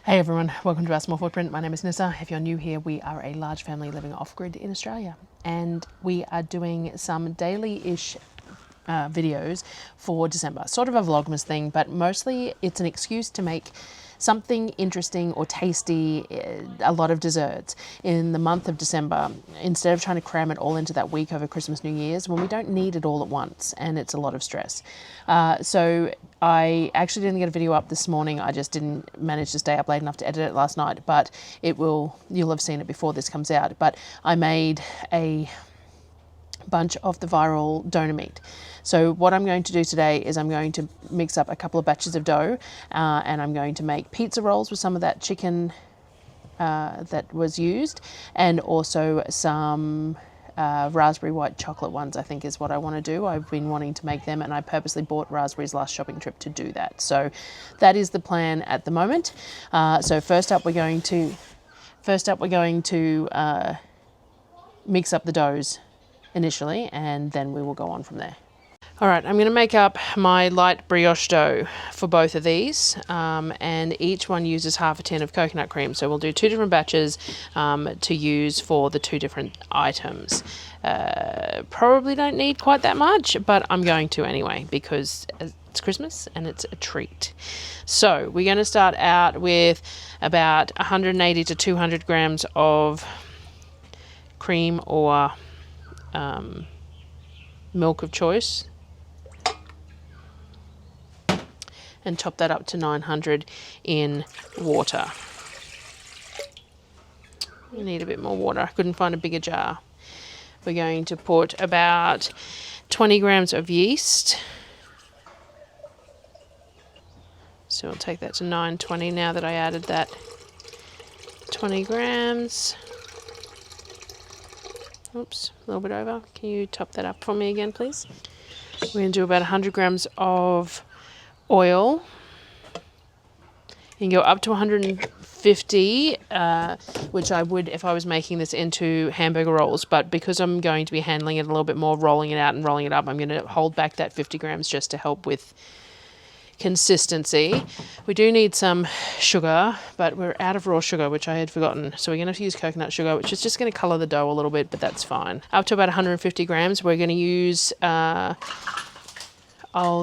Hey everyone, welcome to our small footprint. My name is Nyssa. If you're new here, we are a large family living off-grid in Australia, and we are doing some daily-ish videos for December. Sort of a Vlogmas thing, but mostly it's an excuse to make something interesting or tasty, a lot of desserts in the month of December, instead of trying to cram it all into that week over Christmas, New Year's, when we don't need it all at once and it's a lot of stress. So I actually didn't get a video up this morning. I just didn't manage to stay up late enough to edit it last night, but you'll have seen it before this comes out. But I made a bunch of the viral donor meat. So what I'm going to do today is I'm going to mix up a couple of batches of dough and I'm going to make pizza rolls with some of that chicken that was used, and also some raspberry white chocolate ones, I think is what I want to do. I've been wanting to make them and I purposely bought raspberries last shopping trip to do that. So that is the plan at the moment. So first up we're going to mix up the doughs initially, and then we will go on from there. All right, I'm going to make up my light brioche dough for both of these, and each one uses half a tin of coconut cream. So we'll do two different batches to use for the two different items. Probably don't need quite that much, but I'm going to anyway because it's Christmas and it's a treat. So we're going to start out with about 180 to 200 grams of cream or milk of choice, and top that up to 900 in water. You need a bit more water. I couldn't find a bigger jar. We're going to put about 20 grams of yeast. So we'll take that to 920 now that I added that 20 grams. Oops, a little bit over. Can you top that up for me again, please? We're going to do about 100 grams of oil. You can go up to 150, which I would if I was making this into hamburger rolls, but because I'm going to be handling it a little bit more, rolling it out and rolling it up, I'm going to hold back that 50 grams just to help with consistency. We do need some sugar, but we're out of raw sugar, which I had forgotten. So we're going to have to use coconut sugar, which is just going to colour the dough a little bit, but that's fine. Up to about 150 grams, we're going to use, I'll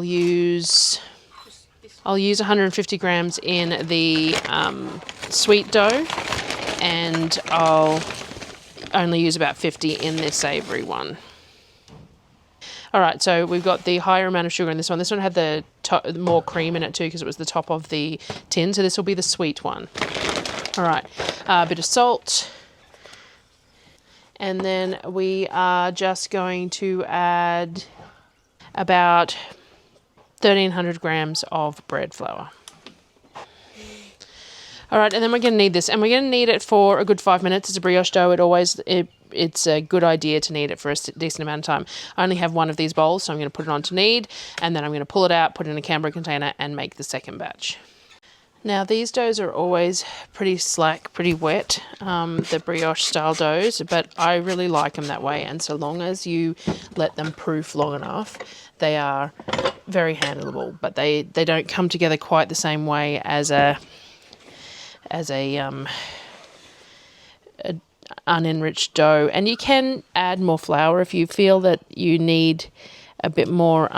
use 150 grams in the sweet dough, and I'll only use about 50 in this savoury one. All right, so we've got the higher amount of sugar in this one. This one had the more cream in it too because it was the top of the tin, so this will be the sweet one. All right, a bit of salt. And then we are just going to add about 1,300 grams of bread flour. All right, and then we're going to need this, and we're going to need it for a good 5 minutes. It's a brioche dough. It's a good idea to knead it for a decent amount of time. I only have one of these bowls, so I'm going to put it on to knead, and then I'm going to pull it out, put it in a Canberra container, and make the second batch. Now, these doughs are always pretty slack, pretty wet, the brioche style doughs, but I really like them that way, and so long as you let them proof long enough, they are very handleable, but they don't come together quite the same way as a unenriched dough. And you can add more flour if you feel that you need a bit more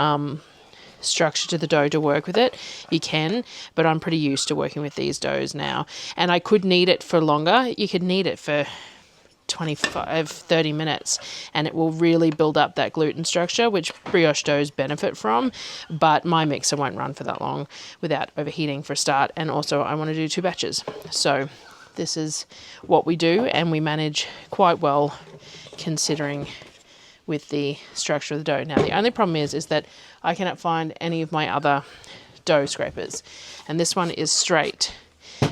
structure to the dough to work with it. You can, but I'm pretty used to working with these doughs now, and I could knead it for longer. You could knead it for 25-30 minutes and it will really build up that gluten structure, which brioche doughs benefit from, but my mixer won't run for that long without overheating for a start, and also I want to do 2 batches. So this is what we do, and we manage quite well considering with the structure of the dough. Now the only problem is that I cannot find any of my other dough scrapers, and this one is straight,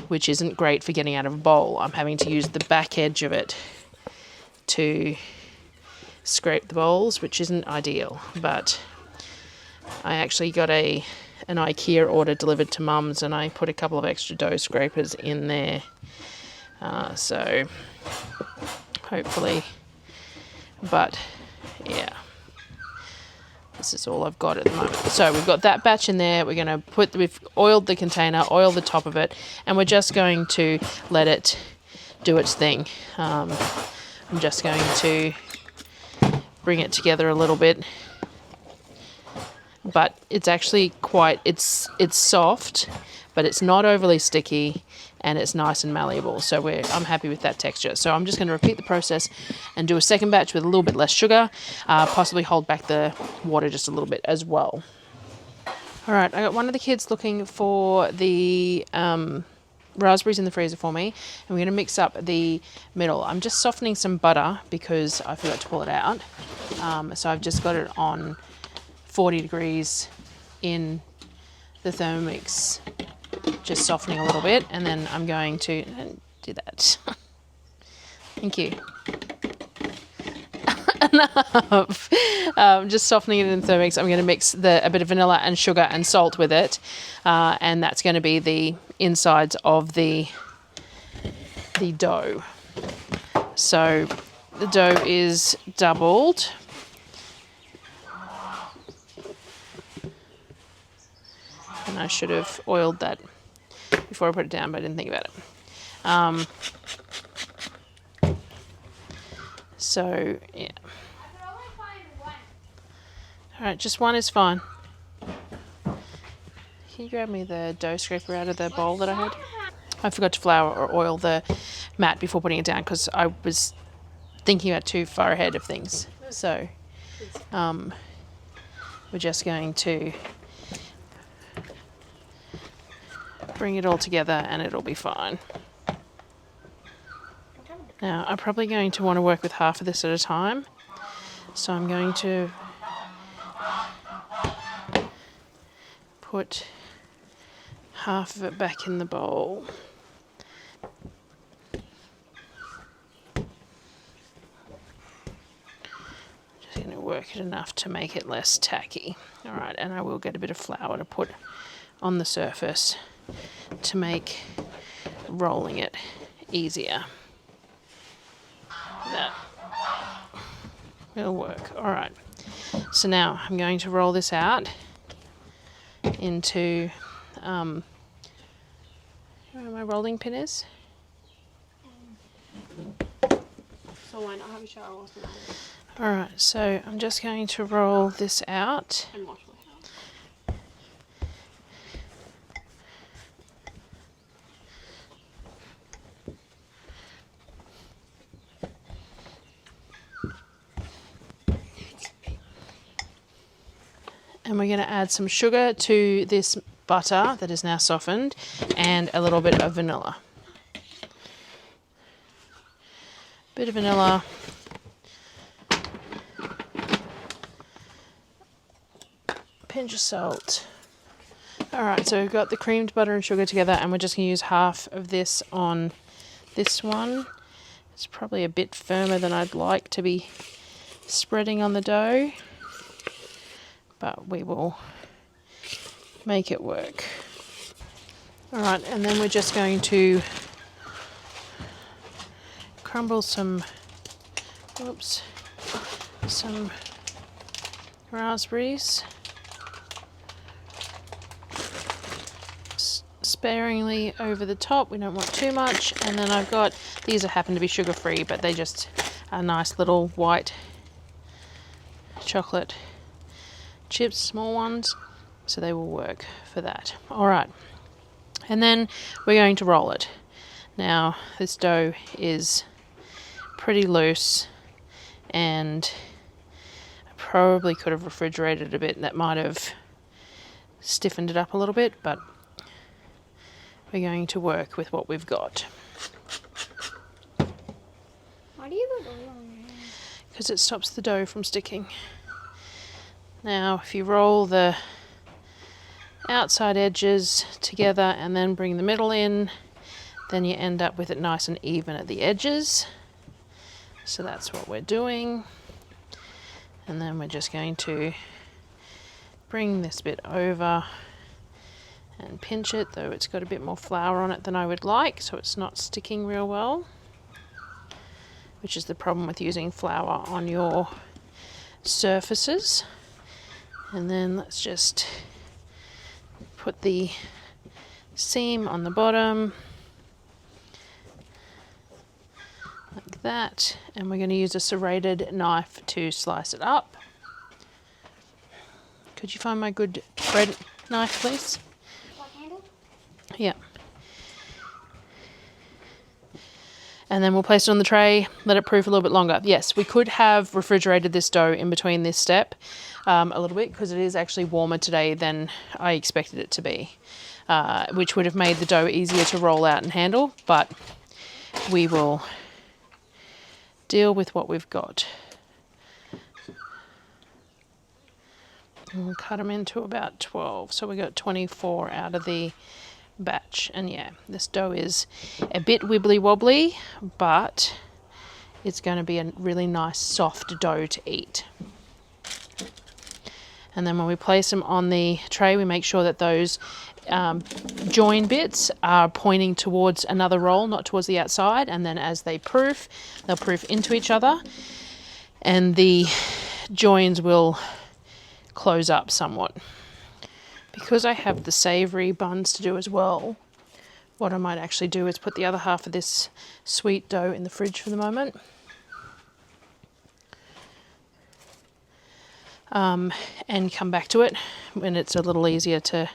which isn't great for getting out of a bowl. I'm having to use the back edge of it to scrape the bowls, which isn't ideal, but I actually got an IKEA order delivered to Mum's, and I put a couple of extra dough scrapers in there, so hopefully, but yeah, This is all I've got at the moment. So we've got that batch in there. We've oiled the container, oiled the top of it, and we're just going to let it do its thing. I'm just going to bring it together a little bit, but it's actually it's soft, but it's not overly sticky, and it's nice and malleable. So I'm happy with that texture. So I'm just going to repeat the process and do a second batch with a little bit less sugar, possibly hold back the water just a little bit as well. All right, I got one of the kids looking for the raspberries in the freezer for me, and we're going to mix up the middle. I'm just softening some butter because I forgot to pull it out. So I've just got it on 40 degrees in the Thermomix, just softening a little bit, and then I'm going to do that. Thank you. Enough. Just softening it in the Thermomix. I'm going to mix a bit of vanilla and sugar and salt with it, and that's going to be the insides of the dough. So the dough is doubled. And I should have oiled that before I put it down, but I didn't think about it. So, yeah. Alright, just one is fine. Can you grab me the dough scraper out of the bowl that I had? I forgot to flour or oil the mat before putting it down because I was thinking about too far ahead of things. So, we're just going to bring it all together and it'll be fine. Now, I'm probably going to want to work with half of this at a time. So I'm going to put half of it back in the bowl. Just going to work it enough to make it less tacky. All right, and I will get a bit of flour to put on the surface to make rolling it easier. That will work. All right. So now I'm going to roll this out into where my rolling pin is. So why not have a shower whilst we're doing it? All right. So I'm just going to roll this out. And wash my hands. And we're going to add some sugar to this butter that is now softened and a little bit of vanilla. Bit of vanilla. Pinch of salt. All right, so we've got the creamed butter and sugar together, and we're just going to use half of this on this one. It's probably a bit firmer than I'd like to be spreading on the dough, but we will make it work. All right, and then we're just going to crumble some raspberries sparingly over the top. We don't want too much. And then I've got, these happen to be sugar-free, but they just are nice little white chocolate chips, small ones, so they will work for that. All right, and then we're going to roll it. Now this dough is pretty loose, and I probably could have refrigerated it a bit, and that might have stiffened it up a little bit, but we're going to work with what we've got. Why do you put oil on your hands? Because it stops the dough from sticking. Now, if you roll the outside edges together and then bring the middle in, then you end up with it nice and even at the edges. So that's what we're doing. And then we're just going to bring this bit over and pinch it, though it's got a bit more flour on it than I would like, so it's not sticking real well, which is the problem with using flour on your surfaces. And then let's just put the seam on the bottom like that, and we're going to use a serrated knife to slice it up. Could you find my good bread knife, please? What handle? Yeah. And then we'll place it on the tray, let it proof a little bit longer. Yes, we could have refrigerated this dough in between this step a little bit, because it is actually warmer today than I expected it to be, which would have made the dough easier to roll out and handle, but we will deal with what we've got. And we'll cut them into about 12, so we got 24 out of the batch. And yeah, this dough is a bit wibbly wobbly, but it's going to be a really nice soft dough to eat. And then when we place them on the tray, we make sure that those join bits are pointing towards another roll, not towards the outside. And then as they proof, they'll proof into each other, and the joins will close up somewhat. Because I have the savory buns to do as well, what I might actually do is put the other half of this sweet dough in the fridge for the moment. And come back to it when it's a little easier to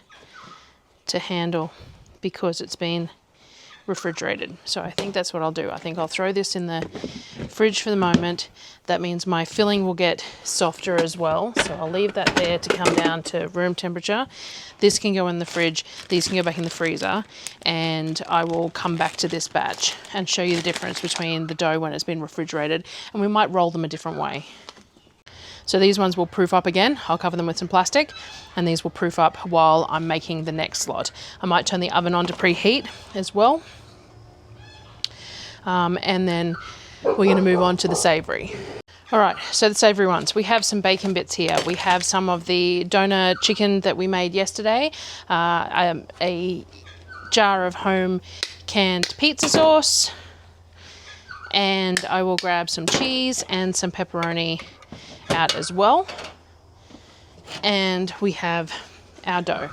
handle, because it's been refrigerated. So I think that's what I'll do. I think I'll throw this in the fridge for the moment. That means my filling will get softer as well. So I'll leave that there to come down to room temperature. This can go in the fridge, these can go back in the freezer, and I will come back to this batch and show you the difference between the dough when it's been refrigerated, and we might roll them a different way. So these ones will proof up again. I'll cover them with some plastic, and these will proof up while I'm making the next lot. I might turn the oven on to preheat as well. And then we're going to move on to the savory. All right, so the savory ones. We have some bacon bits here. We have some of the doner chicken that we made yesterday, a jar of home canned pizza sauce, and I will grab some cheese and some pepperoni out as well. And we have our dough.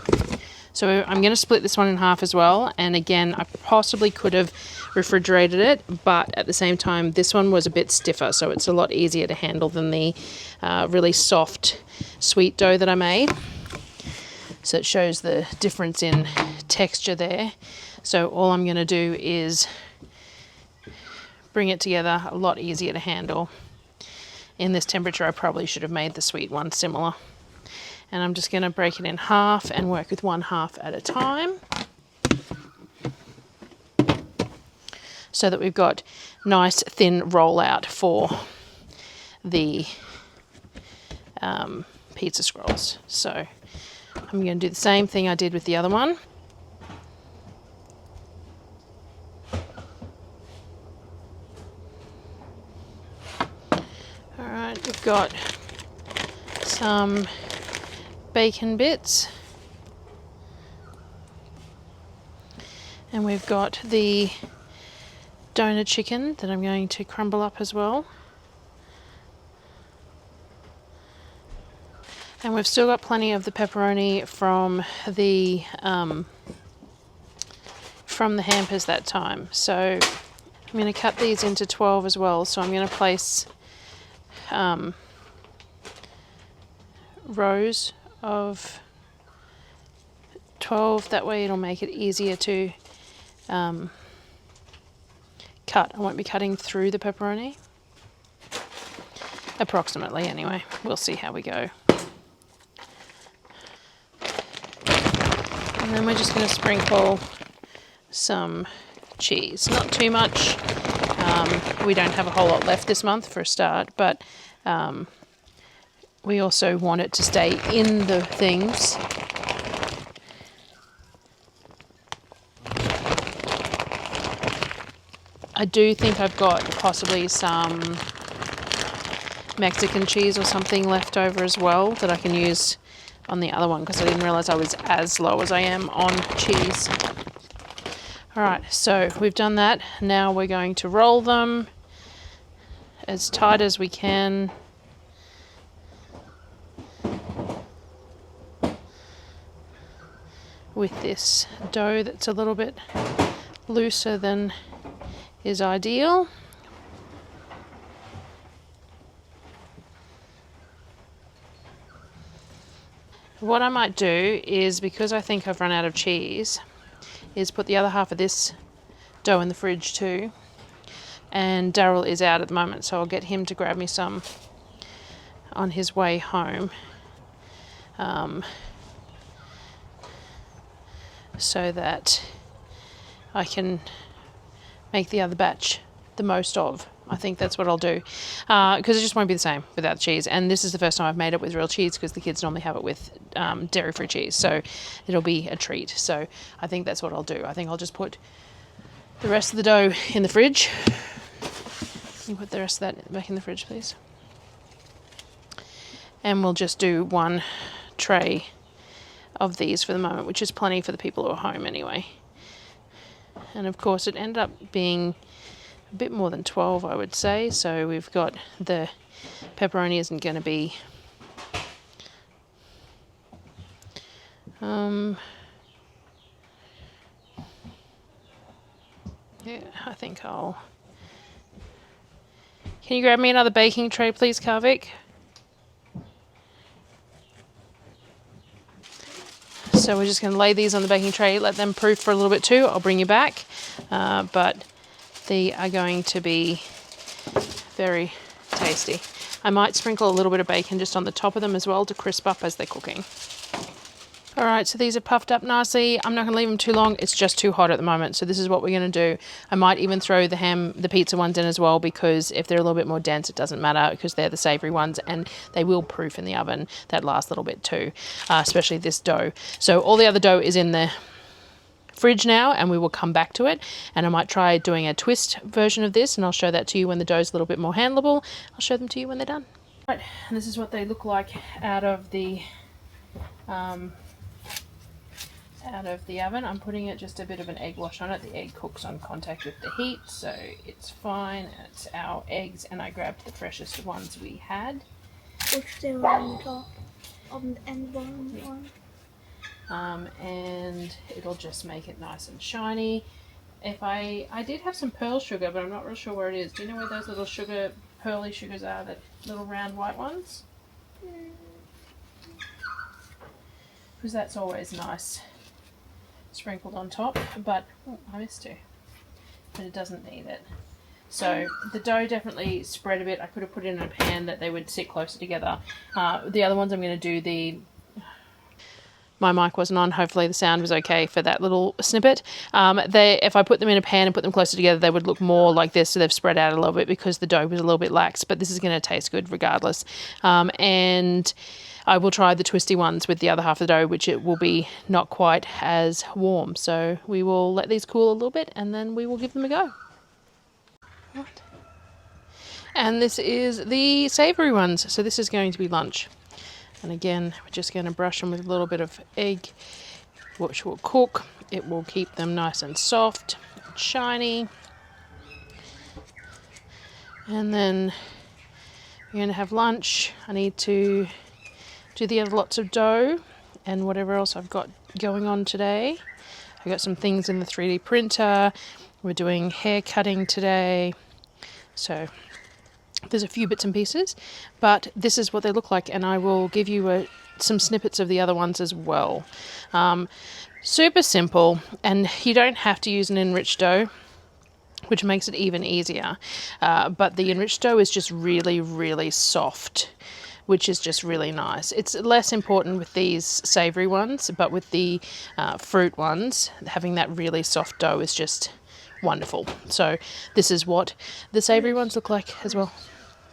So I'm going to split this one in half as well. And again, I possibly could have refrigerated it, but at the same time, this one was a bit stiffer, so it's a lot easier to handle than the really soft, sweet dough that I made. So it shows the difference in texture there. So all I'm going to do is bring it together, a lot easier to handle. In this temperature, I probably should have made the sweet one similar. And I'm just going to break it in half and work with one half at a time, so that we've got nice thin rollout for the pizza scrolls. So I'm going to do the same thing I did with the other one. All right, we've got some bacon bits, and we've got the doner chicken that I'm going to crumble up as well, and we've still got plenty of the pepperoni from the hampers that time. So I'm going to cut these into 12 as well. So I'm going to place rows of 12, that way it'll make it easier to cut. I won't be cutting through the pepperoni, approximately anyway. We'll see how we go. And then we're just going to sprinkle some cheese, not too much. We don't have a whole lot left this month for a start, but we also want it to stay in the things. I do think I've got possibly some Mexican cheese or something left over as well that I can use on the other one, because I didn't realize I was as low as I am on cheese. All right, so we've done that. Now we're going to roll them as tight as we can. with this dough that's a little bit looser than is ideal. What I might do is, because I think I've run out of cheese, is put the other half of this dough in the fridge too. And Darryl is out at the moment, so I'll get him to grab me some on his way home. So that I can make the other batch the most of. I think that's what I'll do, because it just won't be the same without cheese. And this is the first time I've made it with real cheese, because the kids normally have it with dairy-free cheese, so it'll be a treat. So I think that's what I'll do. I think I'll just put the rest of the dough in the fridge. Can you put the rest of that back in the fridge, please? And we'll just do one tray of these for the moment, which is plenty for the people who are home anyway. And of course it ended up being a bit more than 12, I would say. So we've got the pepperoni isn't going to be yeah, I think I'll... Can you grab me another baking tray, please, Kavik? So we're just going to lay these on the baking tray, let them proof for a little bit too. I'll bring you back. But they are going to be very tasty. I might sprinkle a little bit of bacon just on the top of them as well to crisp up as they're cooking. All right, so these are puffed up nicely. I'm not going to leave them too long. It's just too hot at the moment. So this is what we're going to do. I might even throw the pizza ones in as well, because if they're a little bit more dense, it doesn't matter, because they're the savory ones and they will proof in the oven that last little bit too, especially this dough. So all the other dough is in the fridge now, and we will come back to it. And I might try doing a twist version of this, and I'll show that to you when the dough's a little bit more handleable. I'll show them to you when they're done. Right, and this is what they look like out of the oven. I'm putting it just a bit of an egg wash on it. The egg cooks on contact with the heat, so it's fine. It's our eggs, and I grabbed the freshest ones we had. Which they were on the top and the bottom one. And it'll just make it nice and shiny. If I did have some pearl sugar, but I'm not real sure where it is. Do you know where those little pearly sugars are, the little round white ones? Because that's always nice sprinkled on top, but I missed to, but it doesn't need it. So the dough definitely spread a bit. I could have put it in a pan that they would sit closer together. The other ones I'm going to do my mic wasn't on. Hopefully the sound was okay for that little snippet. If I put them in a pan and put them closer together, they would look more like this. So they've spread out a little bit because the dough was a little bit lax, but this is going to taste good regardless. And I will try the twisty ones with the other half of the dough, which it will be not quite as warm. So we will let these cool a little bit, and then we will give them a go. Right. And this is the savoury ones. So this is going to be lunch. And again, we're just going to brush them with a little bit of egg, which will cook. It will keep them nice and soft and shiny. And then we're going to have lunch. I need to do the other lots of dough and whatever else I've got going on today. I've got some things in the 3D printer. We're doing hair cutting today. So there's a few bits and pieces, but this is what they look like, and I will give you some snippets of the other ones as well. Super simple, and you don't have to use an enriched dough, which makes it even easier. But the enriched dough is just really, really soft, which is just really nice. It's less important with these savoury ones, but with the fruit ones, having that really soft dough is just wonderful. So this is what the savoury ones look like as well.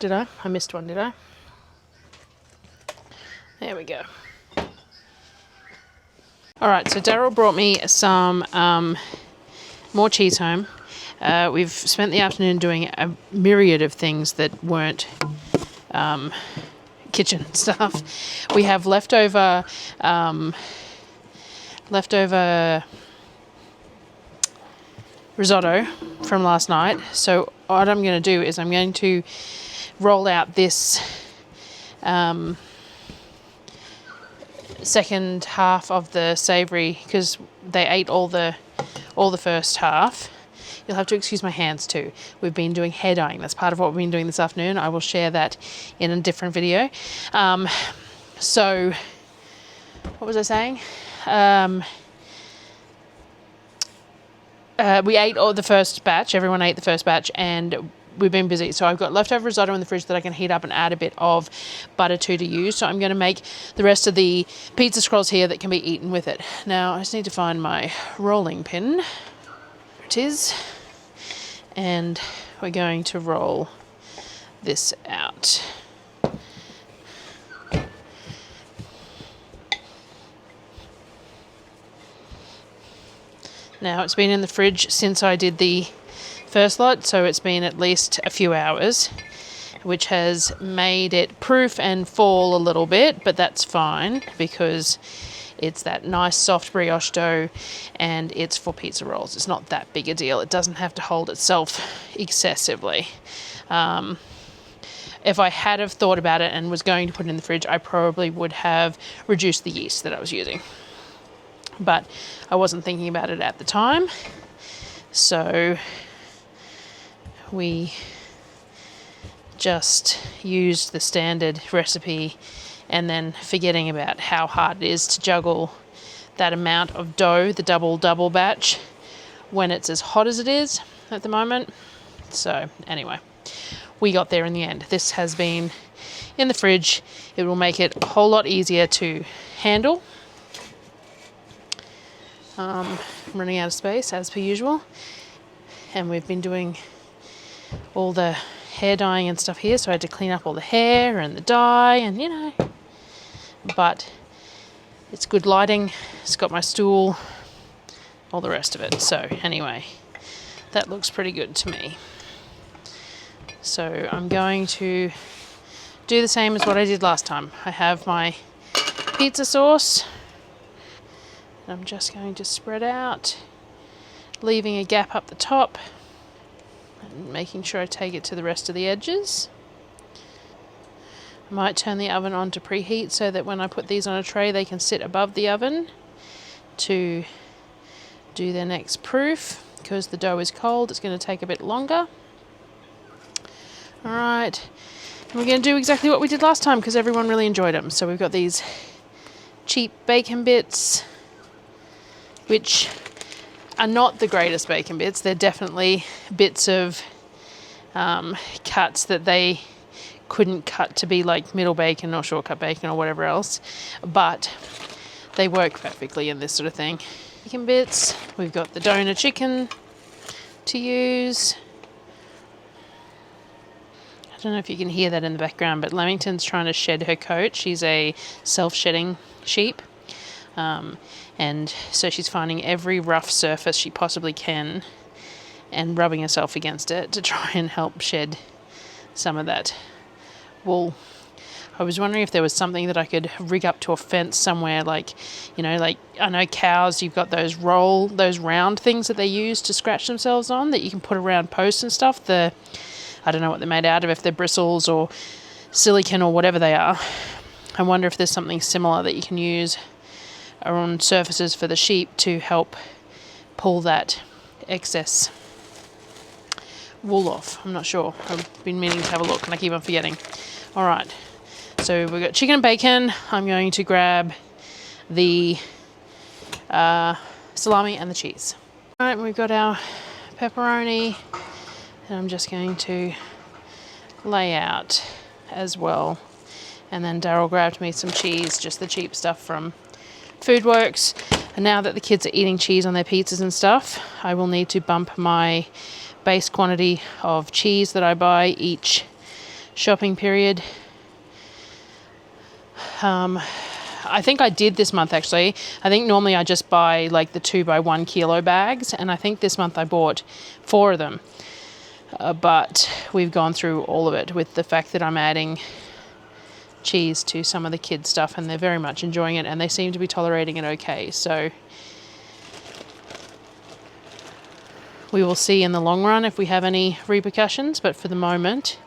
Did I? I missed one, did I? There we go. Alright, so Darryl brought me some more cheese home. We've spent the afternoon doing a myriad of things that weren't kitchen stuff. We have leftover risotto from last night. So what I'm going to do is I'm going to roll out this second half of the savory because they ate all the first half. You'll have to excuse my hands too. We've been doing hair dyeing. That's part of what we've been doing this afternoon. I will share that in a different video. So what was I saying? We ate all the first batch. Everyone ate the first batch, and we've been busy. So I've got leftover risotto in the fridge that I can heat up and add a bit of butter to use. So I'm going to make the rest of the pizza scrolls here that can be eaten with it. Now I just need to find my rolling pin. There it is. And we're going to roll this out. Now it's been in the fridge since I did the first lot, so it's been at least a few hours, which has made it proof and fall a little bit, but that's fine because it's that nice soft brioche dough and it's for pizza rolls. It's not that big a deal. It doesn't have to hold itself excessively. If I had have thought about it and was going to put it in the fridge, I probably would have reduced the yeast that I was using. But I wasn't thinking about it at the time, so we just used the standard recipe, and then forgetting about how hard it is to juggle that amount of dough, the double batch, when it's as hot as it is at the moment. So anyway, we got there in the end. This has been in the fridge. It will make it a whole lot easier to handle. I'm running out of space as per usual, and we've been doing all the hair dyeing and stuff here, so I had to clean up all the hair and the dye and, you know, but it's good lighting. It's got my stool, all the rest of it. So anyway, that looks pretty good to me. So I'm going to do the same as what I did last time. I have my pizza sauce. I'm just going to spread out, leaving a gap up the top and making sure I take it to the rest of the edges. I might turn the oven on to preheat so that when I put these on a tray they can sit above the oven to do their next proof. Because the dough is cold, it's going to take a bit longer. Alright, we're going to do exactly what we did last time because everyone really enjoyed them. So we've got these cheap bacon bits, which are not the greatest bacon bits. They're definitely bits of cuts that they couldn't cut to be like middle bacon or shortcut bacon or whatever else, but they work perfectly in this sort of thing. Bacon bits. We've got the doner chicken to use. I don't know if you can hear that in the background, but Lamington's trying to shed her coat. She's a self-shedding sheep. And so she's finding every rough surface she possibly can and rubbing herself against it to try and help shed some of that wool. I was wondering if there was something that I could rig up to a fence somewhere, like, you know, like I know cows, you've got those round things that they use to scratch themselves on that you can put around posts and stuff. I don't know what they're made out of, if they're bristles or silicone or whatever they are. I wonder if there's something similar that you can use on surfaces for the sheep to help pull that excess wool off. I'm not sure. I've been meaning to have a look and I keep on forgetting. All right, so we've got chicken and bacon. I'm going to grab the salami and the cheese. All right, we've got our pepperoni, and I'm just going to lay out as well. And then Darryl grabbed me some cheese, just the cheap stuff from Foodworks. And now that the kids are eating cheese on their pizzas and stuff, I will need to bump my base quantity of cheese that I buy each shopping period. I think I did this month actually. I think normally I just buy like the 2 by 1 kilo bags, and I think this month I bought 4 of them. But we've gone through all of it with the fact that I'm adding cheese to some of the kids' stuff, and they're very much enjoying it, and they seem to be tolerating it okay. So we will see in the long run if we have any repercussions, but for the moment,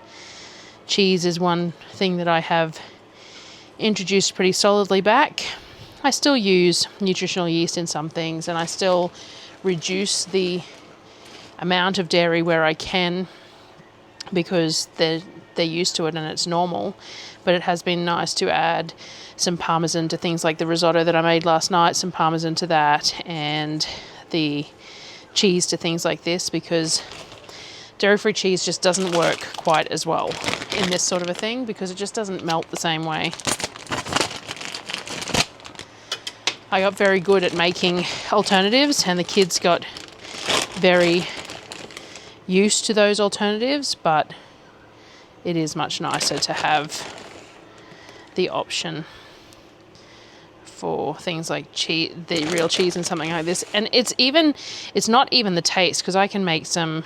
cheese is one thing that I have introduced pretty solidly back, I still use nutritional yeast in some things, and I still reduce the amount of dairy where I can, because they're used to it and it's normal. But it has been nice to add some parmesan to things like the risotto that I made last night, some parmesan to that, and the cheese to things like this, because dairy-free cheese just doesn't work quite as well in this sort of a thing, because it just doesn't melt the same way. I got very good at making alternatives, and the kids got very used to those alternatives, but it is much nicer to have the option for things like cheese, the real cheese and something like this. And it's not even the taste, because I can make some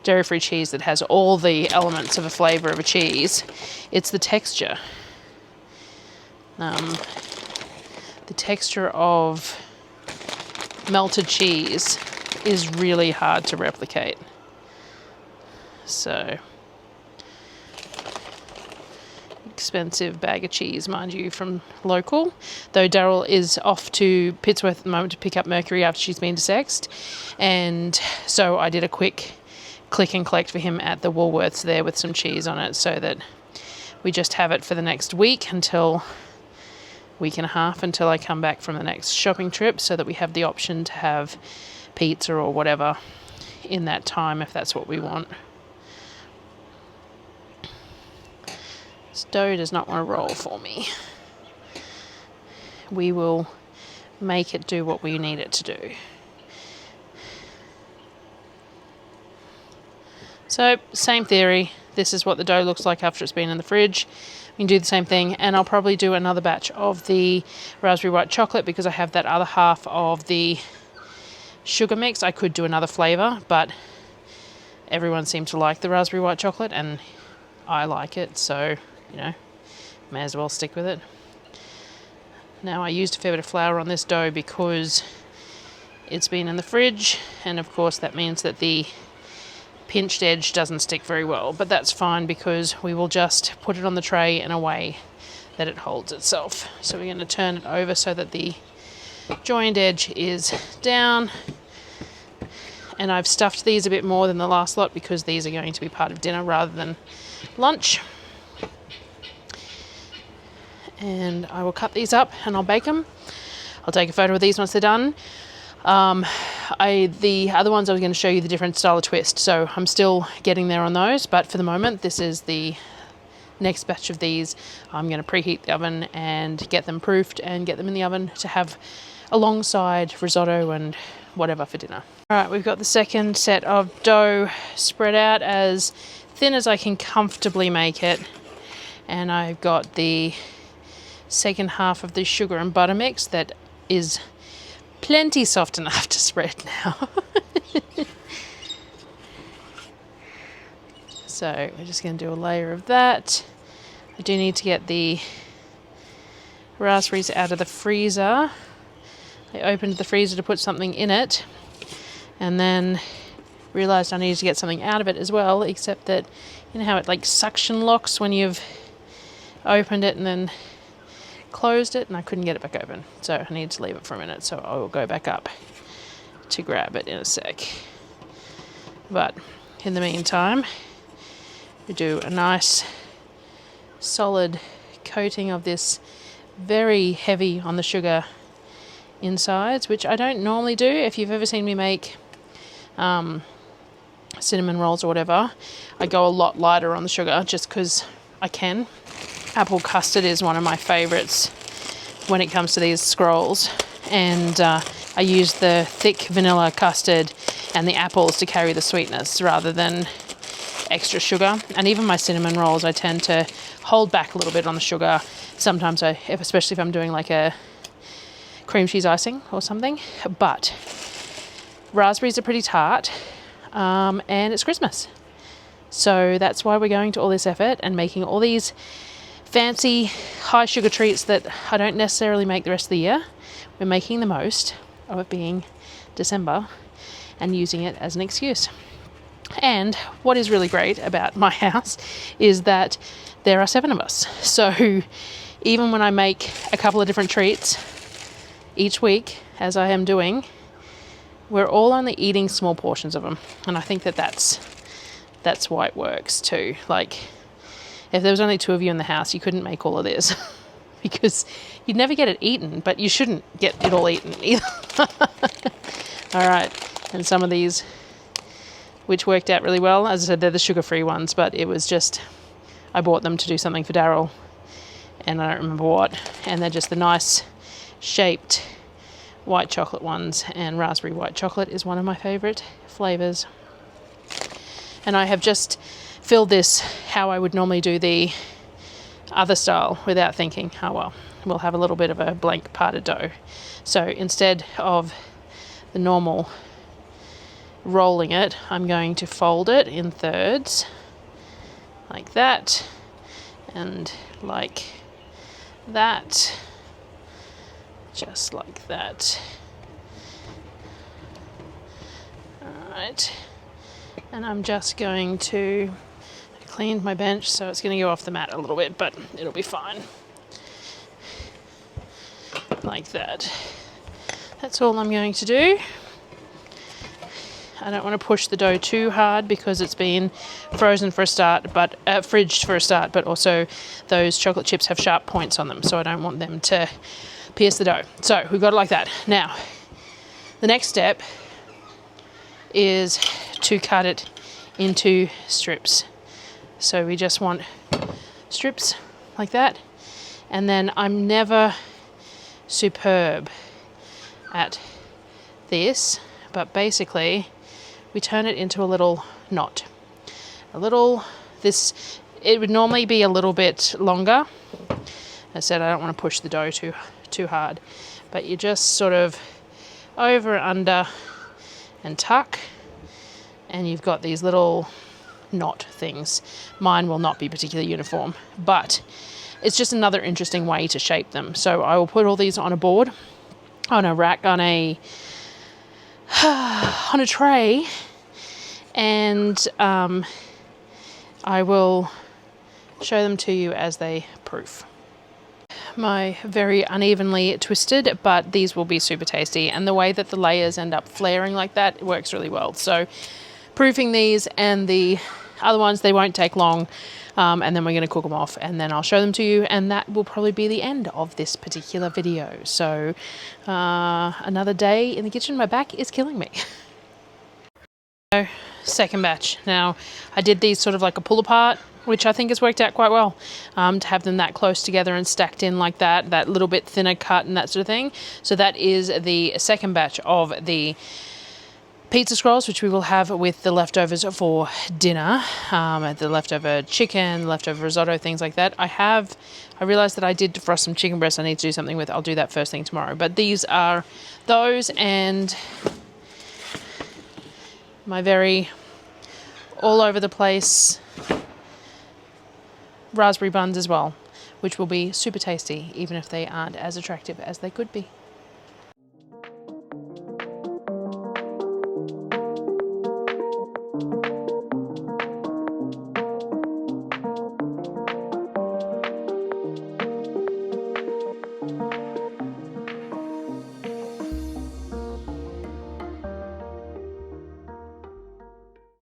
dairy-free cheese that has all the elements of a flavour of a cheese. It's the texture. The texture of melted cheese is really hard to replicate. So, expensive bag of cheese, mind you, from local. Though Darryl is off to Pittsworth at the moment to pick up Mercury after she's been sexed. And so I did a quick click and collect for him at the Woolworths there with some cheese on it, so that we just have it for the next week and a half until I come back from the next shopping trip, so that we have the option to have pizza or whatever in that time if that's what we want. This dough does not want to roll for me. We will make it do what we need it to do. So, same theory. This is what the dough looks like after it's been in the fridge. We can do the same thing, and I'll probably do another batch of the Raspberry White Chocolate, because I have that other half of the sugar mix. I could do another flavour, but everyone seemed to like the Raspberry White Chocolate, and I like it, so, you know, may as well stick with it. Now, I used a fair bit of flour on this dough because it's been in the fridge, and of course that means that the pinched edge doesn't stick very well, but that's fine, because we will just put it on the tray in a way that it holds itself. So we're going to turn it over so that the joined edge is down, and I've stuffed these a bit more than the last lot because these are going to be part of dinner rather than lunch. And I will cut these up and I'll bake them. I'll take a photo of these once they're done. The other ones I was going to show you the different style of twist, so I'm still getting there on those, but for the moment this is the next batch of these. I'm going to preheat the oven and get them proofed and get them in the oven to have alongside risotto and whatever for dinner. Alright, we've got the second set of dough spread out as thin as I can comfortably make it, and I've got the second half of the sugar and butter mix that is plenty soft enough to spread now. So we're just going to do a layer of that. I do need to get the raspberries out of the freezer. I opened the freezer to put something in it, and then realised I needed to get something out of it as well, except that, you know how it like suction locks when you've opened it and then closed it, and I couldn't get it back open, so I needed to leave it for a minute, so I will go back up to grab it in a sec. But in the meantime, we do a nice solid coating of this very heavy on the sugar insides, which I don't normally do. If you've ever seen me make cinnamon rolls or whatever, I go a lot lighter on the sugar just because I can. Apple custard is one of my favourites when it comes to these scrolls, and I use the thick vanilla custard and the apples to carry the sweetness rather than extra sugar. And even my cinnamon rolls, I tend to hold back a little bit on the sugar. Sometimes especially if I'm doing like a cream cheese icing or something. But raspberries are pretty tart, and it's Christmas. So that's why we're going to all this effort and making all these fancy high sugar treats that I don't necessarily make the rest of the year. We're making the most of it being December and using it as an excuse. And what is really great about my house is that there are 7 of us. So even when I make a couple of different treats, each week, as I am doing, we're all only eating small portions of them. And I think that that's why it works too. Like, if there was only 2 of you in the house, you couldn't make all of this because you'd never get it eaten, but you shouldn't get it all eaten either. All right, and some of these, which worked out really well. As I said, they're the sugar-free ones, but it was just, I bought them to do something for Darryl, and I don't remember what, and they're just the nice shaped white chocolate ones, and raspberry white chocolate is one of my favourite flavours. And I have just filled this how I would normally do the other style without thinking, oh well, we'll have a little bit of a blank parted dough. So instead of the normal rolling it, I'm going to fold it in thirds like that and like that, just like that. Alright, and I'm just going to clean my bench, so it's going to go off the mat a little bit, but it'll be fine. Like that. That's all I'm going to do. I don't want to push the dough too hard because it's been frozen for a start, but fridged for a start, but also those chocolate chips have sharp points on them, so I don't want them to pierce the dough. So we've got it like that. Now, the next step is to cut it into strips. So we just want strips like that, and then I'm never superb at this, but basically we turn it into a little knot. It would normally be a little bit longer. As I said, I don't want to push the dough too hard, but you just sort of over and under and tuck, and you've got these little knot things. Mine will not be particularly uniform, but it's just another interesting way to shape them. So I will put all these on a board, on a rack, on a tray, and I will show them to you as they proof. My very unevenly twisted, but these will be super tasty, and the way that the layers end up flaring like that, it works really well. So proofing these and the other ones, they won't take long, and then we're going to cook them off, and then I'll show them to you, and that will probably be the end of this particular video. So another day in the kitchen. My back is killing me. So, second batch. Now, I did these sort of like a pull apart, which I think has worked out quite well, to have them that close together and stacked in like that little bit thinner cut and that sort of thing. So that is the second batch of the pizza scrolls, which we will have with the leftovers for dinner, the leftover chicken, leftover risotto, things like that. I realized that I did defrost some chicken breasts I need to do something with. I'll do that first thing tomorrow. But these are those, and my very all over the place raspberry buns as well, which will be super tasty, even if they aren't as attractive as they could be.